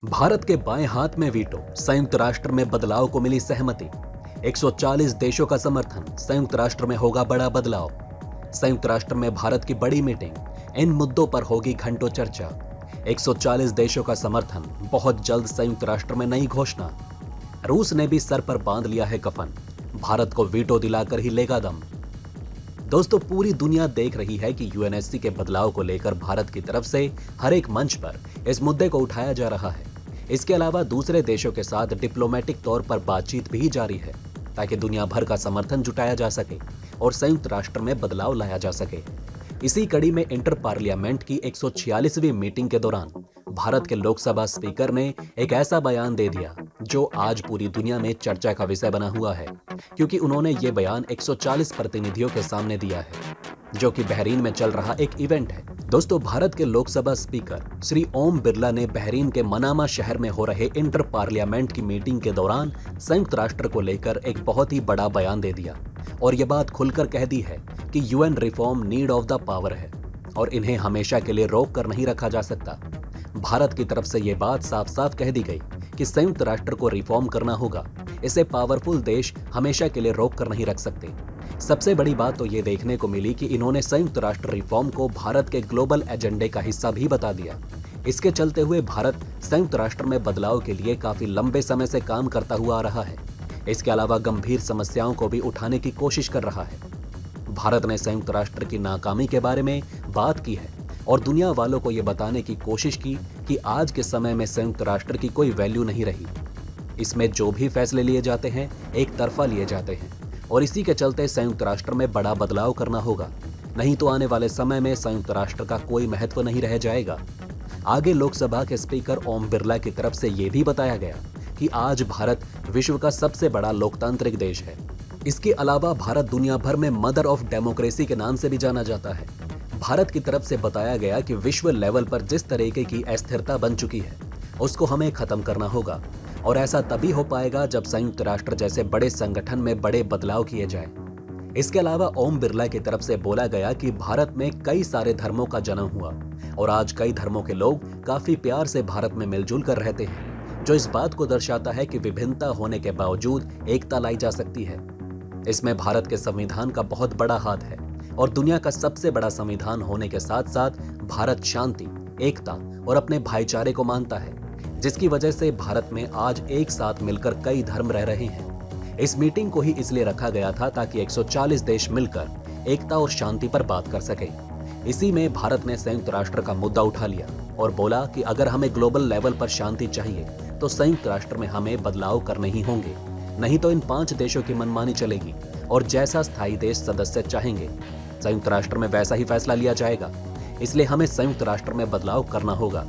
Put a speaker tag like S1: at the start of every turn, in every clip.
S1: भारत के बाएं हाथ में वीटो, संयुक्त राष्ट्र में बदलाव को मिली सहमति। 140 देशों का समर्थन, संयुक्त राष्ट्र में होगा बड़ा बदलाव। संयुक्त राष्ट्र में भारत की बड़ी मीटिंग, इन मुद्दों पर होगी घंटों चर्चा। 140 देशों का समर्थन, बहुत जल्द संयुक्त राष्ट्र में नई घोषणा। रूस ने भी सर पर बांध लिया है कफन, भारत को वीटो दिलाकर ही लेगा दम। दोस्तों, पूरी दुनिया देख रही है कि यूएनएससी के बदलाव को लेकर भारत की तरफ से हर एक मंच पर इस मुद्दे को उठाया जा रहा है। इसके अलावा दूसरे देशों के साथ डिप्लोमेटिक तौर पर बातचीत भी जारी है ताकि दुनिया भर का समर्थन जुटाया जा सके और संयुक्त राष्ट्र में बदलाव लाया जा सके। इसी कड़ी में इंटर पार्लियामेंट की 146वीं मीटिंग के दौरान भारत के लोकसभा स्पीकर ने एक ऐसा बयान दे दिया जो आज पूरी दुनिया में चर्चा का विषय बना हुआ है, क्योंकि उन्होंने ये बयान 140 प्रतिनिधियों के सामने दिया है, जो कि बहरीन में चल रहा एक इवेंट है। दोस्तों, भारत के लोकसभा स्पीकर श्री ओम बिरला ने बहरीन के मनामा शहर में हो रहे इंटर पार्लियामेंट की मीटिंग के दौरान संयुक्त राष्ट्र को लेकर एक बहुत ही बड़ा बयान दे दिया और ये बात खुलकर कह दी है कि UN reform need of the power है और इन्हें हमेशा के लिए रोक कर नहीं रखा जा सकता। भारत की तरफ से ये बात साफ साफ कह दी गई कि संयुक्त राष्ट्र को रिफॉर्म करना होगा, इसे पावरफुल देश हमेशा के लिए रोक कर नहीं रख सकते। सबसे बड़ी बात तो ये देखने को मिली कि इन्होंने संयुक्त राष्ट्र रिफॉर्म को भारत के ग्लोबल एजेंडे का हिस्सा भी बता दिया। इसके चलते हुए भारत संयुक्त राष्ट्र में बदलाव के लिए काफी लंबे समय से काम करता हुआ आ रहा है। इसके अलावा गंभीर समस्याओं को भी उठाने की कोशिश कर रहा है। भारत ने संयुक्त राष्ट्र की नाकामी के बारे में बात की है और दुनिया वालों को ये बताने की कोशिश की कि आज के समय में संयुक्त राष्ट्र की कोई वैल्यू नहीं रही। इसमें जो भी फैसले लिए जाते हैं एक तरफा लिए जाते हैं और इसी के चलते संयुक्त राष्ट्र में बड़ा बदलाव करना होगा, नहीं तो आने वाले समय में संयुक्त राष्ट्र का कोई महत्व नहीं रह जाएगा। आगे लोकसभा के स्पीकर ओम बिरला की तरफ से ये भी बताया गया कि आज भारत विश्व का सबसे बड़ा लोकतांत्रिक देश है। इसके अलावा भारत दुनिया भर में मदर ऑफ डेमोक्रेसी के नाम से भी जाना जाता है। भारत की तरफ से बताया गया कि विश्व लेवल पर जिस तरीके की अस्थिरता बन चुकी है उसको हमें खत्म करना होगा और ऐसा तभी हो पाएगा जब संयुक्त राष्ट्र जैसे बड़े संगठन में बड़े बदलाव किए जाएं। इसके अलावा ओम बिरला की तरफ से बोला गया कि भारत में कई सारे धर्मों का जन्म हुआ और आज कई धर्मों के लोग काफी प्यार से भारत में मिलजुल कर रहते हैं, जो इस बात को दर्शाता है कि विभिन्नता होने के बावजूद एकता लाई जा सकती है। इसमें भारत के संविधान का बहुत बड़ा हाथ है और दुनिया का सबसे बड़ा संविधान होने के साथ साथ भारत शांति, एकता और अपने भाईचारे को मानता है, जिसकी वजह से भारत में आज एक साथ मिलकर कई धर्म रह रहे हैं। इस मीटिंग को ही इसलिए रखा गया था ताकि 140 देश मिलकर एकता और शांति पर बात कर सके। इसी में भारत ने संयुक्त राष्ट्र का मुद्दा उठा लिया और बोला कि अगर हमें ग्लोबल लेवल पर शांति चाहिए तो संयुक्त राष्ट्र में हमें बदलाव करने ही होंगे, नहीं तो इन 5 देशों की मनमानी चलेगी और जैसा स्थायी देश सदस्य चाहेंगे संयुक्त राष्ट्र में वैसा ही फैसला लिया जाएगा। इसलिए हमें संयुक्त राष्ट्र में बदलाव करना होगा।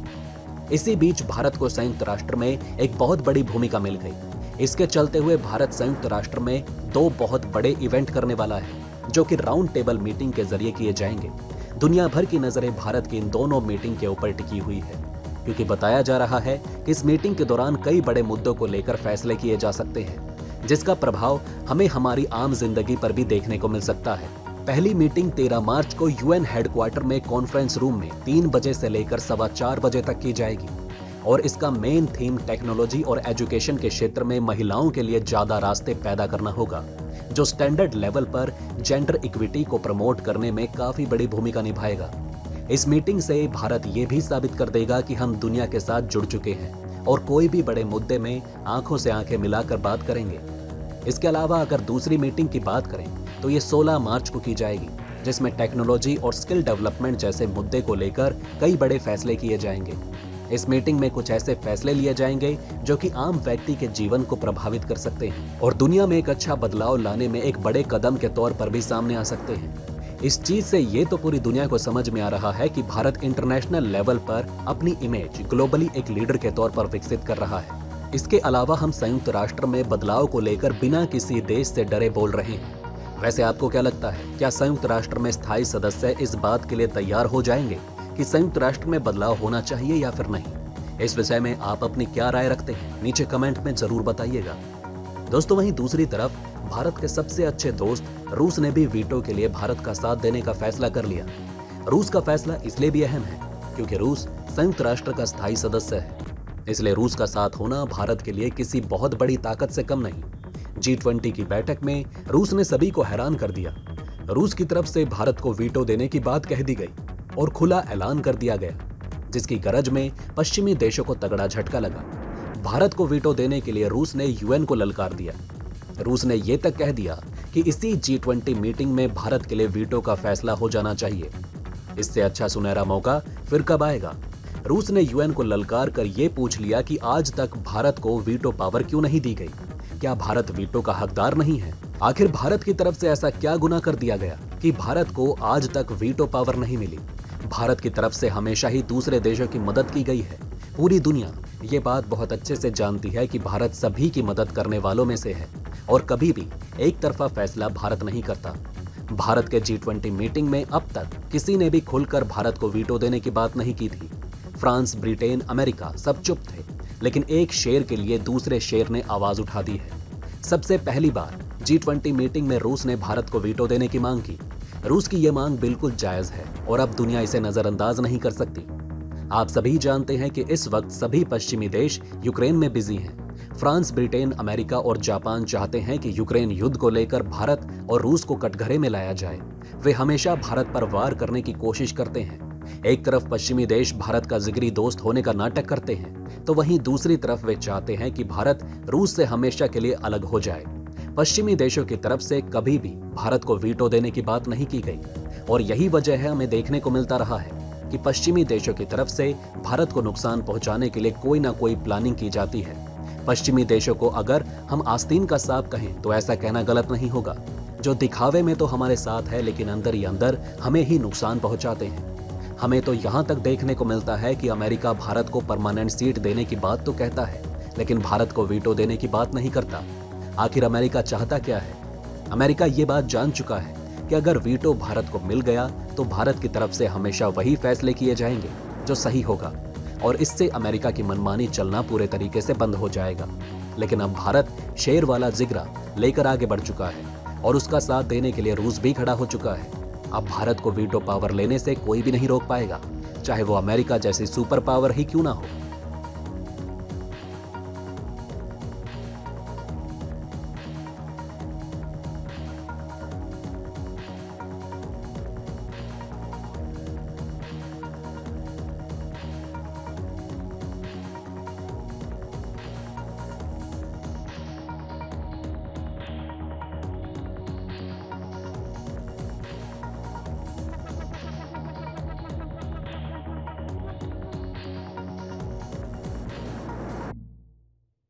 S1: इसी बीच भारत को संयुक्त राष्ट्र में एक बहुत बड़ी भूमिका मिल गई। इसके चलते हुए भारत संयुक्त राष्ट्र में 2 बहुत बड़े इवेंट करने वाला है, जो कि राउंड टेबल मीटिंग के जरिए किए जाएंगे। दुनिया भर की नजरें भारत की इन दोनों मीटिंग के ऊपर टिकी हुई है, क्योंकि बताया जा रहा है कि इस मीटिंग के दौरान कई बड़े मुद्दों को लेकर फैसले किए जा सकते हैं, जिसका प्रभाव हमें हमारी आम जिंदगी पर भी देखने को मिल सकता है। पहली मीटिंग 13 मार्च को यूएन हेडक्वार्टर में कॉन्फ्रेंस रूम में 3 बजे से लेकर 4:15 बजे तक की जाएगी और इसका मेन थीम टेक्नोलॉजी और एजुकेशन के क्षेत्र में महिलाओं के लिए ज्यादा रास्ते पैदा करना होगा, जो स्टैंडर्ड लेवल पर जेंडर इक्विटी को प्रमोट करने में काफी बड़ी भूमिका निभाएगा। इस मीटिंग से भारत ये भी साबित कर देगा कि हम दुनिया के साथ जुड़ चुके हैं और कोई भी बड़े मुद्दे में आंखों से आंखें मिलाकर बात करेंगे। इसके अलावा अगर दूसरी मीटिंग की बात करें तो ये 16 मार्च को की जाएगी, जिसमें टेक्नोलॉजी और स्किल डेवलपमेंट जैसे मुद्दे को लेकर कई बड़े फैसले किए जाएंगे। इस मीटिंग में कुछ ऐसे फैसले लिए जाएंगे जो कि आम व्यक्ति के जीवन को प्रभावित कर सकते हैं और दुनिया में एक अच्छा बदलाव लाने में एक बड़े कदम के तौर पर भी सामने आ सकते हैं। इस चीज से ये तो पूरी दुनिया को समझ में आ रहा है कि भारत इंटरनेशनल लेवल पर अपनी इमेज ग्लोबली एक लीडर के तौर पर विकसित कर रहा है। इसके अलावा हम संयुक्त राष्ट्र में बदलाव को लेकर बिना किसी देश से डरे बोल रहे हैं। वैसे आपको क्या लगता है, क्या संयुक्त राष्ट्र में स्थायी सदस्य इस बात के लिए तैयार हो जाएंगे कि संयुक्त राष्ट्र में बदलाव होना चाहिए या फिर नहीं? इस विषय में आप अपनी क्या राय रखते हैं, नीचे कमेंट में जरूर बताइएगा। दोस्तों, वहीं दूसरी तरफ भारत के सबसे अच्छे दोस्त रूस ने भी वीटो के लिए भारत का साथ देने का फैसला कर लिया। रूस का फैसला इसलिए भी अहम है क्योंकि रूस संयुक्त राष्ट्र का स्थायी सदस्य है। इसलिए रूस का साथ होना भारत के लिए किसी बहुत बड़ी ताकत से कम नहीं। G20 की बैठक में रूस ने सभी को हैरान कर दिया। रूस की तरफ से भारत को वीटो देने की बात कह दी गई और खुला ऐलान कर दिया गया, जिसकी गरज में पश्चिमी देशों को तगड़ा झटका लगा। भारत को वीटो देने के लिए रूस ने यूएन को ललकार दिया। रूस ने यह तक कह दिया कि इसी G20 मीटिंग में भारत के लिए वीटो का फैसला हो जाना चाहिए। इससे अच्छा सुनहरा मौका फिर कब आएगा? रूस ने यूएन को ललकार कर यह पूछ लिया कि आज तक भारत को वीटो पावर क्यों नहीं दी गई? क्या भारत वीटो का हकदार नहीं है? आखिर भारत की तरफ से ऐसा क्या गुनाह कर दिया गया कि भारत को आज तक वीटो पावर नहीं मिली? भारत की तरफ से हमेशा ही दूसरे देशों की मदद की गई है। पूरी दुनिया ये बात बहुत अच्छे से जानती है कि भारत सभी की मदद करने वालों में से है और कभी भी एक तरफा फैसला भारत नहीं करता। भारत के G20 मीटिंग में अब तक किसी ने भी खुलकर भारत को वीटो देने की बात नहीं की थी। फ्रांस, ब्रिटेन, अमेरिका सब चुप थे, लेकिन एक शेर के लिए दूसरे शेर ने आवाज उठा दी है। सबसे पहली बार G20 मीटिंग में रूस ने भारत को वीटो देने की मांग की। रूस की यह मांग बिल्कुल जायज है और अब दुनिया इसे नजरअंदाज नहीं कर सकती। आप सभी जानते हैं कि इस वक्त सभी पश्चिमी देश यूक्रेन में बिजी हैं। फ्रांस, ब्रिटेन, अमेरिका और जापान चाहते हैं कि यूक्रेन युद्ध को लेकर भारत और रूस को कटघरे में लाया जाए। वे हमेशा भारत पर वार करने की कोशिश करते हैं। एक तरफ पश्चिमी देश भारत का जिगरी दोस्त होने का नाटक करते हैं, तो वहीं दूसरी तरफ वे चाहते हैं कि भारत रूस से हमेशा के लिए अलग हो जाए। पश्चिमी देशों की तरफ से कभी भी भारत को वीटो देने की बात नहीं की गई और यही वजह है हमें देखने को मिलता रहा है कि पश्चिमी देशों की तरफ से भारत को नुकसान पहुंचाने के लिए कोई ना कोई प्लानिंग की जाती है। पश्चिमी देशों को अगर हम आस्तीन का सांप कहें तो ऐसा कहना गलत नहीं होगा, जो दिखावे में तो हमारे साथ है लेकिन अंदर ही अंदर हमें ही नुकसान पहुंचाते हैं। हमें तो यहाँ तक देखने को मिलता है कि अमेरिका भारत को परमानेंट सीट देने की बात तो कहता है, लेकिन भारत को वीटो देने की बात नहीं करता। आखिर अमेरिका चाहता क्या है? अमेरिका ये बात जान चुका है कि अगर वीटो भारत को मिल गया तो भारत की तरफ से हमेशा वही फैसले किए जाएंगे जो सही होगा और इससे अमेरिका की मनमानी चलना पूरे तरीके से बंद हो जाएगा। लेकिन अब भारत शेर वाला जिगरा लेकर आगे बढ़ चुका है और उसका साथ देने के लिए रूस भी खड़ा हो चुका है। अब भारत को वीटो पावर लेने से कोई भी नहीं रोक पाएगा, चाहे वो अमेरिका जैसी सुपर पावर ही क्यों ना हो।